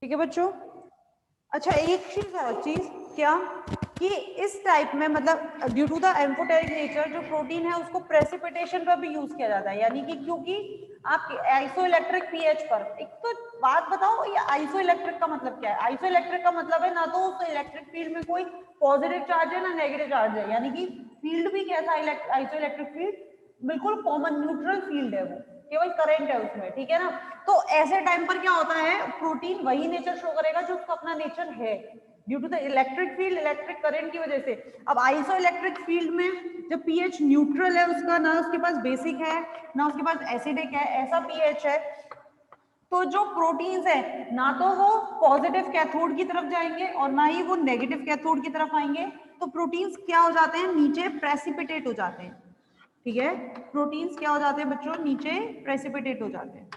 ठीक है बच्चों। अच्छा एक चीज और चीज क्या कि इस टाइप में मतलब due to the amphoteric nature जो प्रोटीन है उसको प्रेसिपिटेशन पर भी यूज किया जाता है, यानी कि क्योंकि आप आइसोइलेक्ट्रिक पीएच पर, एक तो बात बताओ ये आइसोइलेक्ट्रिक का मतलब क्या है। आइसोइलेक्ट्रिक का मतलब है ना तो उस इलेक्ट्रिक फील्ड में कोई पॉजिटिव चार्ज है ना नेगेटिव चार्ज है, यानी कि फील्ड भी कैसा आइसोइलेक्ट्रिक फील्ड, बिल्कुल कॉमन न्यूट्रल फील्ड है, वो केवल करंट है उसमें, ठीक है ना। तो ऐसे टाइम पर क्या होता है प्रोटीन वही नेचर शो करेगा जो उसका अपना नेचर है due to the electric field, electric current की वजह से। अब आइसो इलेक्ट्रिक फील्ड में जब पीएच न्यूट्रल है उसका, ना उसके पास बेसिक है ना उसके पास एसिडिक है, ऐसा पीएच है, तो जो प्रोटीन्स है ना तो वो पॉजिटिव कैथोड की तरफ जाएंगे और ना ही वो नेगेटिव कैथोड की तरफ आएंगे, तो प्रोटीन्स क्या हो जाते हैं नीचे प्रेसिपिटेट हो जाते हैं। ठीक है, प्रोटीन्स क्या हो जाते हैं बच्चों नीचे प्रेसिपिटेट हो जाते हैं।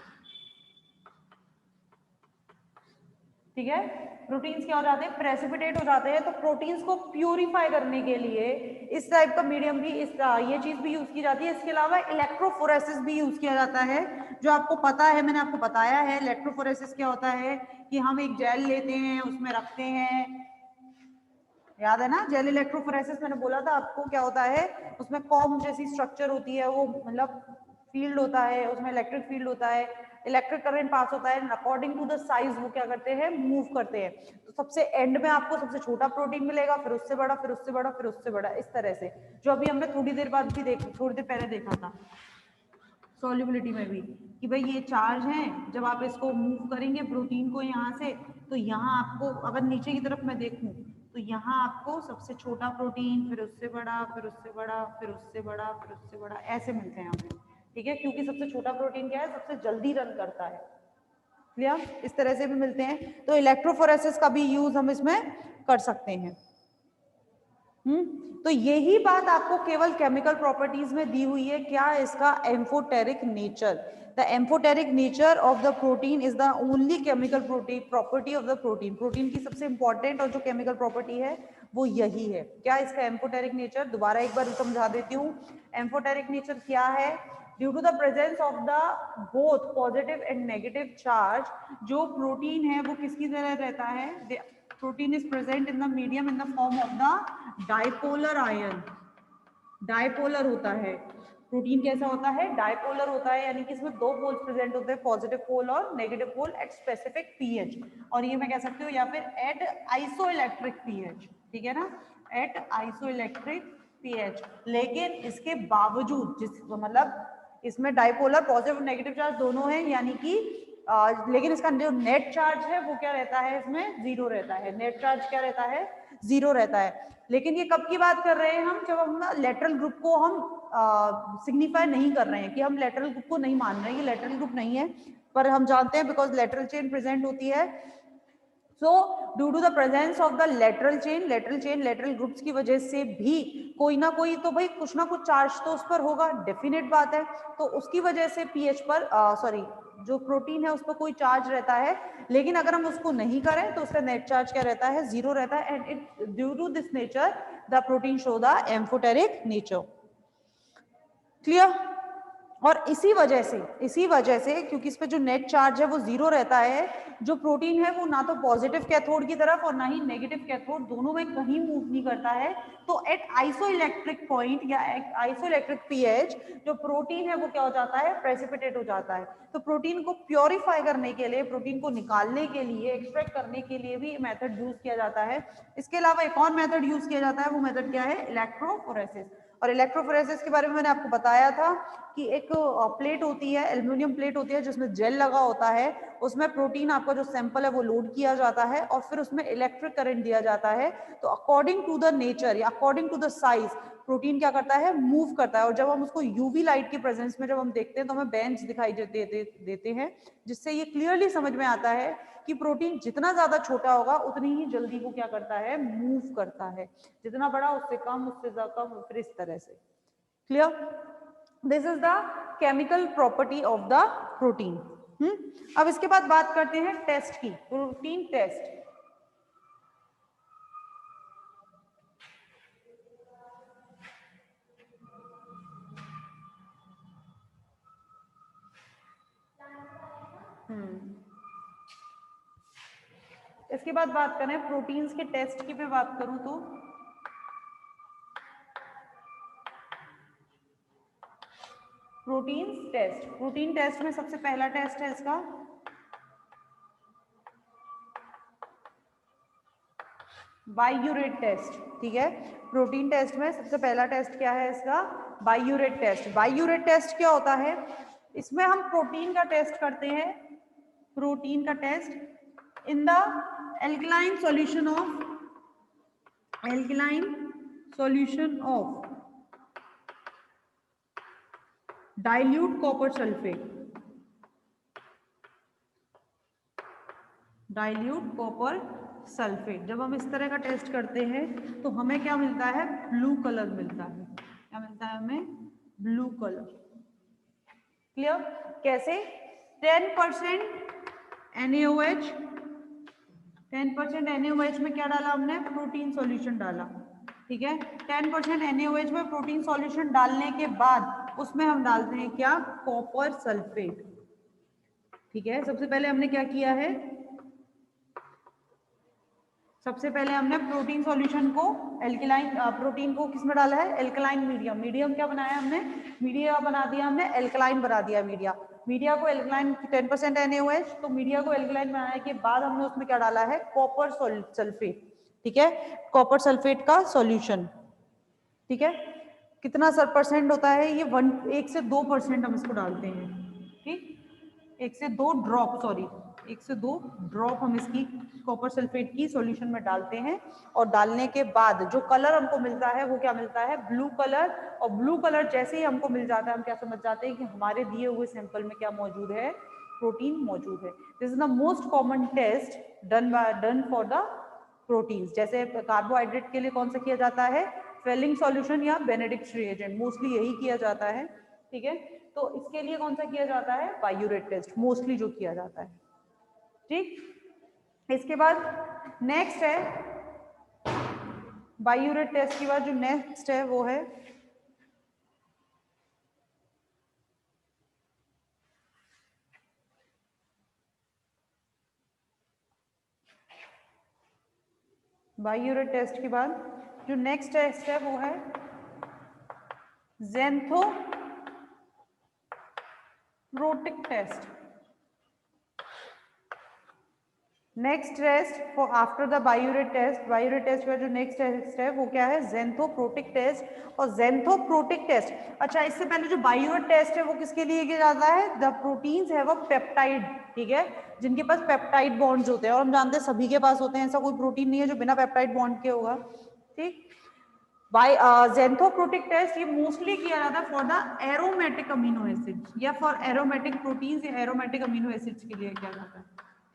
ठीक है, प्रोटीन्स क्या हो जाते हैं प्रेसिपिटेट हो जाते हैं। तो प्रोटीन्स को प्यूरिफाई करने के लिए इस टाइप का मीडियम भी ये चीज भी यूज की जाती है। इसके अलावा इलेक्ट्रोफोरेसिस भी यूज किया जाता है, जो आपको पता है, मैंने आपको बताया है इलेक्ट्रोफोरेसिस क्या होता है कि हम एक जेल लेते हैं उसमें रखते हैं, याद है ना जेल इलेक्ट्रोफोरेसिस, मैंने बोला था आपको क्या होता है, उसमें कॉम जैसी स्ट्रक्चर होती है, वो मतलब फील्ड होता है उसमें, इलेक्ट्रिक फील्ड होता है, इलेक्ट्रिक करंट पास होता है, अकॉर्डिंग टू द साइज वो क्या करते हैं मूव करते हैं। तो सबसे एंड में आपको सबसे छोटा प्रोटीन मिलेगा, फिर उससे बड़ा, फिर उससे बड़ा, फिर उससे बड़ा, इस तरह से, जो अभी हमने थोड़ी देर बाद भी थोड़ी देर पहले देखा था सॉल्युबिलिटी में भी, कि भाई ये चार्ज है, जब आप इसको मूव करेंगे प्रोटीन को यहाँ से, तो यहाँ आपको अगर नीचे की तरफ मैं देखूं तो यहाँ आपको सबसे छोटा प्रोटीन, फिर उससे बड़ा, फिर उससे बड़ा, फिर उससे बड़ा, फिर उससे बड़ा, ऐसे मिलते हैं हमें। ठीक है, क्योंकि सबसे छोटा प्रोटीन क्या है सबसे जल्दी रन करता है। क्लियर, इस तरह से भी मिलते हैं। तो इलेक्ट्रोफोरेसिस का भी यूज हम इसमें कर सकते हैं। तो यही बात आपको केवल केमिकल प्रॉपर्टीज में दी हुई है, क्या इसका amphoteric nature. The amphoteric nature of the protein is the only chemical property of the protein. Protein की सबसे इंपॉर्टेंट और जो केमिकल प्रॉपर्टी है वो यही है। क्या इसका एम्फोटेरिक नेचर, दोबारा एक बार समझा देती हूँ। एम्फोटेरिक नेचर क्या है, due to the presence of the both positive and negative charge, जो प्रोटीन है वो किसकी तरह रहता है, protein is present in the medium in the form of the dipolar ion। Dipolar होता है प्रोटीन, कैसा होता है डायपोलर होता है, यानी कि इसमें दो पोल्स प्रेजेंट होते हैं, पॉजिटिव पोल और negative pole at specific pH, और ये मैं कह सकती हूँ या फिर एट आइसोइलेक्ट्रिक पीएच। ठीक है ना, एट आइसोइलेक्ट्रिक पीएच। लेकिन इसके बावजूद जिस मतलब इसमें डायपोलर पॉजिटिव नेगेटिव चार्ज दोनों हैं, यानी कि लेकिन इसका जो नेट चार्ज है वो क्या रहता है, इसमें जीरो रहता है। नेट चार्ज क्या रहता है, जीरो रहता है। लेकिन ये कब की बात कर रहे हैं हम, जब हम लेटरल ग्रुप को हम सिग्निफाई नहीं कर रहे हैं, कि हम लेटरल ग्रुप को नहीं मान रहे हैं, ये लेटरल ग्रुप नहीं है, पर हम जानते हैं बिकॉज लेटरल चेन प्रेजेंट होती है। So due to the presence of the lateral chain, lateral groups की वजह से भी कोई ना कोई तो भाई कुछ ना कुछ चार्ज तो उस पर होगा, डेफिनेट बात है। तो उसकी वजह से पीएच पर सॉरी जो प्रोटीन है उस पर कोई चार्ज रहता है, लेकिन अगर हम उसको नहीं करें तो उसका नेट चार्ज क्या रहता है, जीरो रहता है। And it due to this nature the protein show the amphoteric nature. Clear. और इसी वजह से क्योंकि इस पे जो नेट चार्ज है वो जीरो रहता है, जो प्रोटीन है वो ना तो पॉजिटिव कैथोड की तरफ और ना ही नेगेटिव कैथोड, दोनों में कहीं मूव नहीं करता है। तो एट आइसोइलेक्ट्रिक पॉइंट या आइसोइलेक्ट्रिक पीएच जो प्रोटीन है वो क्या हो जाता है, प्रेसिपिटेट हो जाता है। तो प्रोटीन को प्योरीफाई करने के लिए, प्रोटीन को निकालने के लिए, एक्सट्रैक्ट करने के लिए भी मेथड यूज किया जाता है। इसके अलावा एक और मेथड यूज किया जाता है, वो मेथड क्या है, इलेक्ट्रोफोरेसिस। और इलेक्ट्रोफोरेसिस के बारे में मैंने आपको बताया था कि एक प्लेट होती है, एल्युमिनियम प्लेट होती है जिसमें जेल लगा होता है, उसमें प्रोटीन आपका जो सैंपल है वो लोड किया जाता है और फिर उसमें इलेक्ट्रिक करंट दिया जाता है। तो अकॉर्डिंग टू द नेचर या according to the size protein क्या करता है, मूव करता है। और जब हम उसको यूवी लाइट की प्रेजेंस में जब हम देखते हैं तो हमें बेंच दिखाई देते हैं, जिससे ये क्लियरली समझ में आता है कि प्रोटीन जितना ज्यादा छोटा होगा उतनी ही जल्दी वो क्या करता है, मूव करता है, जितना बड़ा उससे कम, उससे कम, फिर इस तरह से। Clear, this is the chemical property of the protein. अब इसके बाद बात करते हैं टेस्ट की, प्रोटीन टेस्ट। इसके बाद बात करें प्रोटीन्स के टेस्ट की मैं बात करूं तो प्रोटीन टेस्ट में सबसे पहला टेस्ट है इसका बाइयूरेट टेस्ट। ठीक है, प्रोटीन टेस्ट में सबसे पहला टेस्ट क्या है इसका? बाइयूरेट टेस्ट। बाइयूरेट टेस्ट क्या होता है? इसमें हम प्रोटीन का टेस्ट करते हैं, प्रोटीन का test in the alkaline solution of dilute copper sulphate. Dilute copper sulphate जब हम इस तरह का टेस्ट करते हैं तो हमें क्या मिलता है? ब्लू कलर मिलता है। क्या मिलता है हमें? Blue colour. क्लियर? कैसे? 10% NaOH, 10% NaOH में क्या डाला हमने? प्रोटीन सॉल्यूशन डाला। ठीक है, 10% NaOH में प्रोटीन सॉल्यूशन डालने के बाद उसमें हम डालते हैं क्या? Copper sulphate. ठीक है, सबसे पहले हमने क्या किया है? सबसे पहले हमने प्रोटीन सॉल्यूशन को एल्कलाइन, प्रोटीन को किस में डाला है? Alkaline medium. मीडियम क्या बनाया हमने? मीडिया बना दिया हमने, एल्कलाइन बना दिया मीडिया को एल्कलाइन। 10% NaOH, तो मीडिया को एल्कलाइन बनाने के बाद हमने उसमें क्या डाला है? Copper sulphate. ठीक है, कॉपर सल्फेट का सॉल्यूशन। ठीक है, कितना % होता है ये? 1 से 2% हम इसको डालते हैं। ठीक, 1 से 2 ड्रॉप, सॉरी 1 से 2 ड्रॉप हम इसकी कॉपर सल्फेट की सॉल्यूशन में डालते हैं। और डालने के बाद जो कलर हमको मिलता है वो क्या मिलता है? Blue colour. और ब्लू कलर जैसे ही हमको मिल जाता है हम क्या समझ जाते हैं कि हमारे दिए हुए सैंपल में क्या मौजूद है? प्रोटीन मौजूद है। This is the most common test done for the proteins. जैसे कार्बोहाइड्रेट के लिए कौन सा किया जाता है? फेलिंग सॉल्यूशन या बेनेडिक्ट रिएजेंट, मोस्टली यही किया जाता है। ठीक है, तो इसके लिए कौन सा किया जाता है? बाइयूरेट टेस्ट मोस्टली जो किया जाता है। ठीक, इसके बाद नेक्स्ट है बाइयूरेट टेस्ट के बाद जो नेक्स्ट है वो है बाइयूरेट टेस्ट के बाद जो नेक्स्ट टेस्ट है वो है xanthoproteic test. Next test for after the biuret test का जो नेक्स्ट टेस्ट है वो क्या है? Xanthoproteic test. और ज़ेंथोप्रोटिक टेस्ट, अच्छा इससे पहले जो बाइयूरेट टेस्ट है वो किसके लिए किया जाता है? The proteins have a peptide. ठीक है, जिनके पास पेप्टाइड बॉन्ड्स होते हैं, और हम जानते हैं सभी के पास होते हैं, ऐसा कोई प्रोटीन नहीं है जो बिना पेप्टाइड बॉन्ड के होगा। ठीक, बाय ज़ेंथोप्रोटिक टेस्ट ये मोस्टली किया जाता है for the aromatic amino acids या फॉर एरोमेटिक प्रोटीन्स या एरोमेटिक अमीनो एसिड्स के लिए किया जाता है।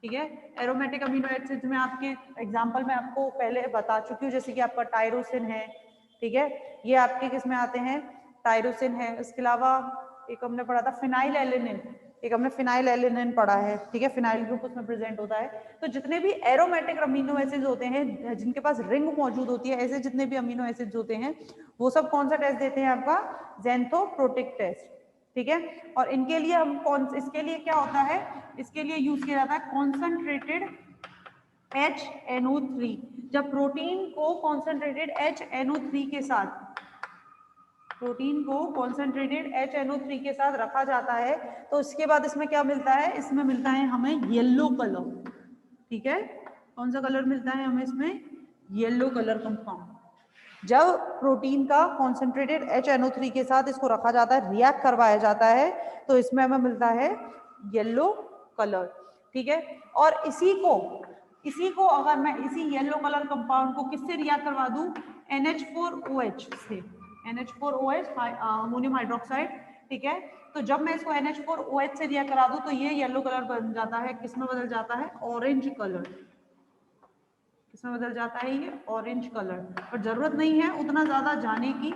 ठीक है, एरोमेटिक अमीनो एसिड्स में आपके एग्जांपल मैं आपको पहले बता चुकी हूँ, जैसे कि आपका टायरोसिन है। ठीक है, ये आपके किस में आते हैं? टायरोसिन है। इसके अलावा एक हमने पढ़ा था फिनाइल एलिनिन पढ़ा है। ठीक है, फिनाइल ग्रुप उसमें प्रेजेंट होता है। तो जितने भी एरोमेटिक अमीनो एसिड्स होते हैं जिनके पास रिंग मौजूद होती है, ऐसे जितने भी अमीनो एसिड्स होते हैं वो सब कौन सा टेस्ट देते हैं? आपका ज़ेंथोप्रोटिक टेस्ट। ठीक है, और इनके लिए हम इसके लिए क्या होता है? इसके लिए यूज किया जाता है कॉन्सेंट्रेटेड HNO3। जब प्रोटीन को कॉन्सेंट्रेटेड HNO3 के साथ के साथ रखा जाता है तो इसके बाद इसमें क्या मिलता है? इसमें मिलता है हमें येलो कलर। ठीक है, कौन सा कलर मिलता है हमें इसमें? Yellow colour compound. जब प्रोटीन का कॉन्सेंट्रेटेड HNO3 के साथ इसको रखा जाता है, रिएक्ट करवाया जाता है, तो इसमें हमें मिलता है येलो कलर। ठीक है, और इसी को अगर मैं इसी येलो कलर कंपाउंड को किससे रिएक्ट करवा दूं? NH4OH से, NH4OH अमोनियम हाइड्रोक्साइड। ठीक है, तो जब मैं इसको NH4OH से रिएक्ट करा दूं तो ये येलो कलर बन जाता है। किसमें बदल जाता है? Orange colour. किसमें बदल जाता है? ये ऑरेंज कलर। पर जरूरत नहीं है उतना ज्यादा जाने की,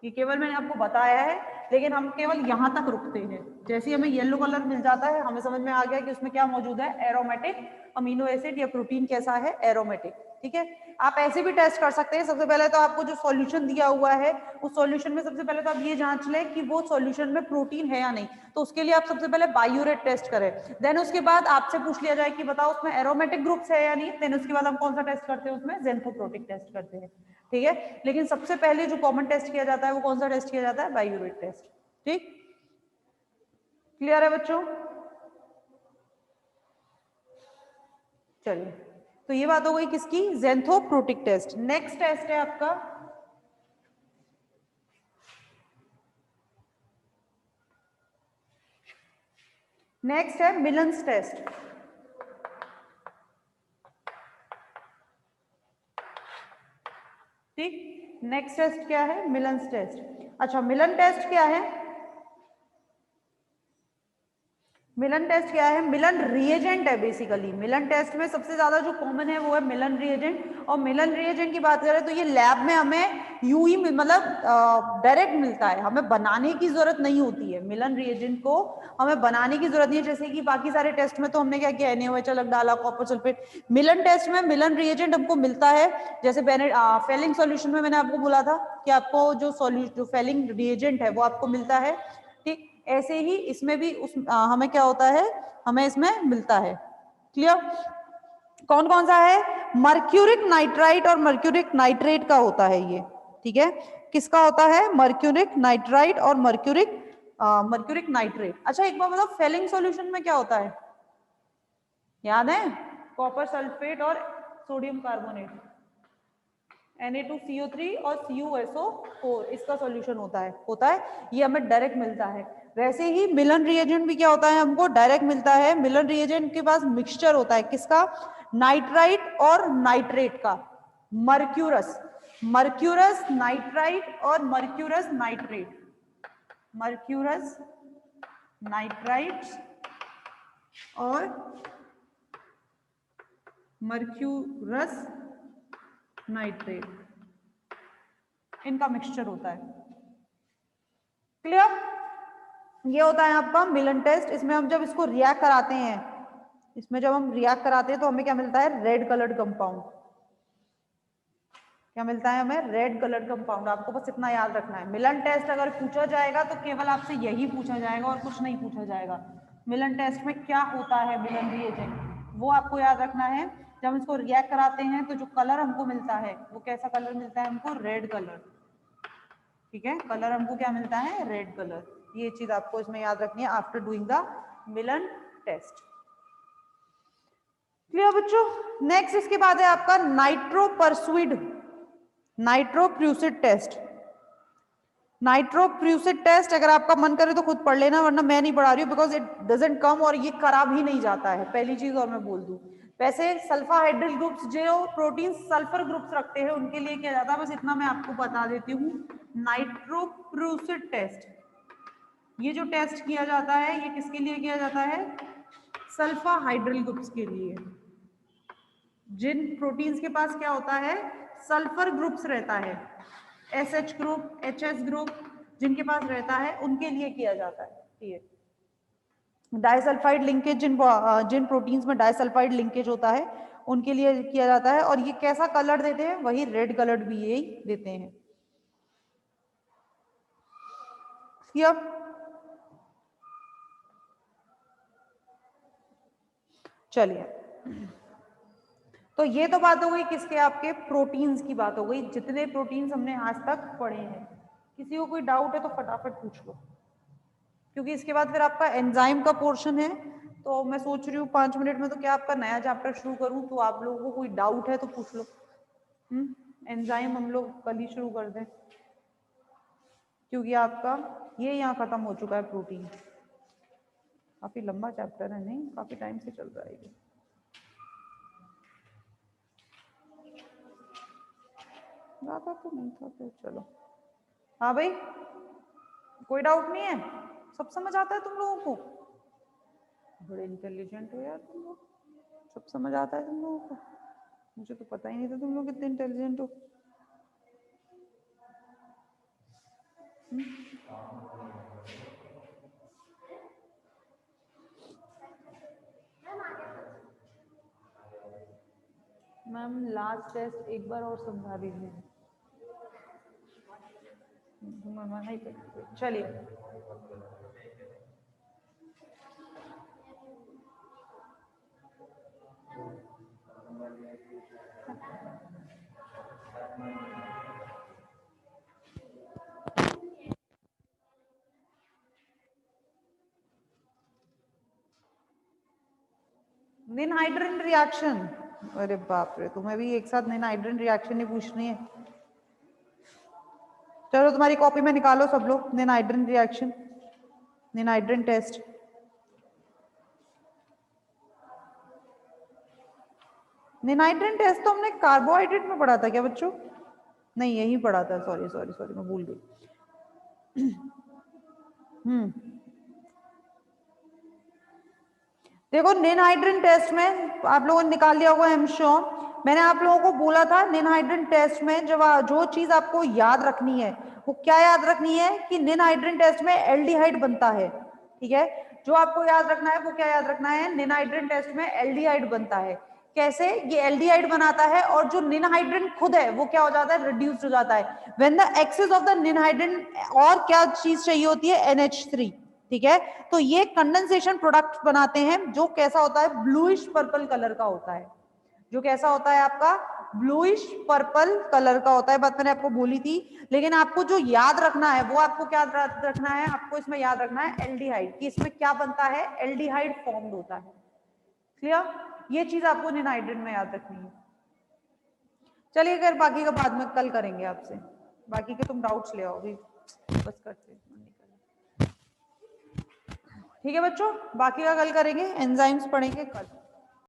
ये केवल मैंने आपको बताया है, लेकिन हम केवल यहाँ तक रुकते हैं। जैसे ही हमें येलो कलर मिल जाता है हमें समझ में आ गया कि उसमें क्या मौजूद है? एरोमेटिक अमीनो एसिड या प्रोटीन कैसा है? एरोमेटिक। ठीक है, आप ऐसे भी टेस्ट कर सकते हैं। सबसे पहले तो आपको जो सॉल्यूशन दिया हुआ है उस सॉल्यूशन में सबसे पहले तो आप ये जांच लें कि वो सॉल्यूशन में प्रोटीन है या नहीं, तो उसके लिए आप सबसे पहले बायोरेट टेस्ट करें। देन उसके बाद आपसे पूछ लिया जाए कि बताओ उसमें एरोमेटिक ग्रुप्स है या नहीं, देन उसके बाद हम कौन सा टेस्ट करते हैं, उसमें ज़ेंथोप्रोटिक टेस्ट करते हैं, ठीक है। लेकिन सबसे पहले जो कॉमन टेस्ट किया जाता है वो कौन सा टेस्ट किया जाता है, बायोरेट टेस्ट, ठीक। क्लियर है बच्चों? चलिए, तो ये बात हो गई किसकी, ज़ेंथोप्रोटिक टेस्ट। नेक्स्ट टेस्ट है आपका मिलन्स टेस्ट। ठीक, नेक्स्ट टेस्ट क्या है, मिलन्स टेस्ट। अच्छा, मिलन टेस्ट क्या है, मिलन टेस्ट क्या है, मिलन रिएजेंट है बेसिकली। मिलन टेस्ट में सबसे ज्यादा जो कॉमन है वो है मिलन रिएजेंट। और मिलन रिएजेंट की बात करें तो ये लैब में हमें यूं ही मतलब डायरेक्ट मिलता है, हमें बनाने की जरूरत नहीं होती है। मिलन रिएजेंट को हमें बनाने की जरूरत नहीं है, जैसे कि बाकी सारे टेस्ट में तो हमने क्या किया, NaOH अलग डाला, कॉपर सल्फेट। मिलन टेस्ट में मिलन रिएजेंट हमको मिलता है, जैसे फेलिंग सॉल्यूशन में मैंने आपको बोला था कि आपको जो फेलिंग रिएजेंट है वो आपको मिलता है, ठीक। ऐसे ही इसमें भी हमें क्या होता है, हमें इसमें मिलता है। क्लियर? कौन कौन सा है, मर्क्यूरिक नाइट्राइट और मर्क्यूरिक नाइट्रेट का होता है ये, ठीक है। किसका होता है, मर्क्यूरिक नाइट्राइट और मर्क्यूरिक नाइट्रेट। अच्छा एक बार बताओ, फेलिंग सॉल्यूशन में क्या होता है, याद है, कॉपर सल्फेट और सोडियम कार्बोनेट, Na2CO3 और CuSO4, इसका सॉल्यूशन होता है, ये हमें डायरेक्ट मिलता है। वैसे ही मिलन रिएजेंट भी क्या होता है, हमको डायरेक्ट मिलता है। मिलन रिएजेंट के पास मिक्सचर होता है, किसका, नाइट्राइट और नाइट्रेट का, मर्क्यूरस मर्क्यूरस नाइट्राइट और मर्क्यूरस नाइट्रेट, मर्क्यूरस नाइट्राइट और मर्क्यूरस नाइट्रेट, इनका मिक्सचर होता है। क्लियर? ये होता है आपका मिलन टेस्ट। इसमें हम जब इसको रिएक्ट कराते हैं, इसमें जब हम रिएक्ट कराते हैं तो हमें क्या मिलता है, रेड कलर्ड कंपाउंड। क्या मिलता है हमें, रेड कलर्ड कंपाउंड। आपको बस इतना याद रखना है, मिलन टेस्ट अगर पूछा जाएगा तो केवल आपसे यही पूछा जाएगा और कुछ नहीं पूछा जाएगा। मिलन टेस्ट में क्या होता है, मिलन रिएजेंट, वो आपको याद रखना है। जब हम इसको रिएक्ट कराते हैं तो जो कलर हमको मिलता है वो कैसा कलर मिलता है हमको, रेड कलर, ठीक है। कलर हमको क्या मिलता है, रेड कलर। ये चीज आपको इसमें याद रखनी है after doing the Millon test. Clear बच्चों? नेक्स्ट इसके बाद है आपका नाइट्रोपर्सुइड नाइट्रोप्रूसिड टेस्ट। नाइट्रोप्रूसिड टेस्ट अगर आपका मन करे तो खुद पढ़ लेना, वरना मैं नहीं पढ़ा रही हूँ, बिकॉज इट डजंट कम, और ये करा भी नहीं जाता है, पहली चीज। और मैं बोल दूं, वैसे सल्फा हाइड्रिल ग्रुप्स जो प्रोटीन सल्फर ग्रुप्स रखते हैं उनके लिए किया जाता है, बस इतना मैं आपको बता देती हूँ। नाइट्रोप्रूसिड टेस्ट, ये जो टेस्ट किया जाता है ये किसके लिए किया जाता है, सल्फा हाइड्रिल ग्रुप्स के लिए। जिन प्रोटीन्स के पास क्या होता है, सल्फर ग्रुप्स रहता है, SH ग्रुप, HS ग्रुप जिनके पास रहता है उनके लिए किया जाता है। ठीक है, डाइसल्फाइड लिंकेज जिन प्रोटीन्स में डाइसल्फाइड लिंकेज होता है उनके लिए किया जाता है। और ये कैसा कलर देते हैं, वही रेड कलर्ड भी यही देते हैं। चलिए, तो ये तो बात हो गई किसके, आपके प्रोटीन्स की बात हो गई, जितने प्रोटीन्स हमने आज तक पढ़े हैं। किसी को कोई डाउट है तो फटाफट पूछ लो, क्योंकि इसके बाद फिर आपका एंजाइम का पोर्शन है। तो मैं सोच रही हूँ 5 मिनट में तो क्या आपका नया चैप्टर शुरू करूँ, तो आप लोगों को कोई डाउट है तो पूछ लो। एंजाइम हम लोग कल ही शुरू कर दें, क्योंकि आपका ये यहाँ खत्म हो चुका है प्रोटीन। काफी लंबा चैप्टर है, नहीं काफी टाइम से चल रहा है ये। ज्यादा तो नहीं था, फिर चलो। हाँ भाई, कोई डाउट नहीं है, सब समझ आता है तुम लोगों को? बड़े इंटेलिजेंट हो यार तुम लोग, सब समझ आता है तुम लोगों को। मुझे तो पता ही नहीं था तुम लोग कितने इंटेलिजेंट हो। मैम लास्ट टेस्ट एक बार और समझा दीजिए। चलिए निनहाइड्रन रिएक्शन, अरे बाप रे, तुम्हें भी एक साथ निनहाइड्रन रिएक्शन ही पूछनी है। चलो तुम्हारी कॉपी में निकालो सब लोग निनहाइड्रन रिएक्शन, निनहाइड्रन टेस्ट। निनहाइड्रन टेस्ट तो हमने कार्बोहाइड्रेट में पढ़ा था क्या बच्चों? नहीं यही पढ़ा था, सॉरी सॉरी सॉरी मैं भूल गई। देखो निनहाइड्रन टेस्ट में आप लोगों ने निकाल लिया होगा, आई एम श्योर। मैंने आप लोगों को बोला था निनहाइड्रन टेस्ट में जब जो चीज आपको याद रखनी है वो क्या याद रखनी है कि निनहाइड्रन टेस्ट में एल्डिहाइड बनता है, ठीक है। जो आपको याद रखना है वो क्या याद रखना है, निनहाइड्रन टेस्ट में एल्डिहाइड बनता है। कैसे? ये एल्डिहाइड बनाता है और जो निनहाइड्रन खुद है वो क्या हो जाता है, रिड्यूस्ड हो जाता है when the excess of the ninhydrin. और क्या चीज चाहिए होती है, NH3, ठीक है। तो ये कंडेंसेशन प्रोडक्ट बनाते हैं जो कैसा होता है, ब्लूइश पर्पल कलर का होता है। जो कैसा होता है आपका, ब्लूइश पर्पल कलर का होता है। बात मैंने आपको बोली थी। लेकिन आपको जो याद रखना है वो आपको क्या रखना है, आपको इसमें याद रखना है एल्डिहाइड, कि इसमें क्या बनता है, एल्डिहाइड फॉर्म्ड होता है। क्लियर? ये चीज आपको निनहाइड्रन में याद रखनी है। चलिए अगर बाकी का बाद में कल करेंगे आपसे, बाकी के तुम डाउट्स ले आओ अभी बस करते। ठीक है बच्चों, बाकी का कल करेंगे, एंजाइम्स पढ़ेंगे कल।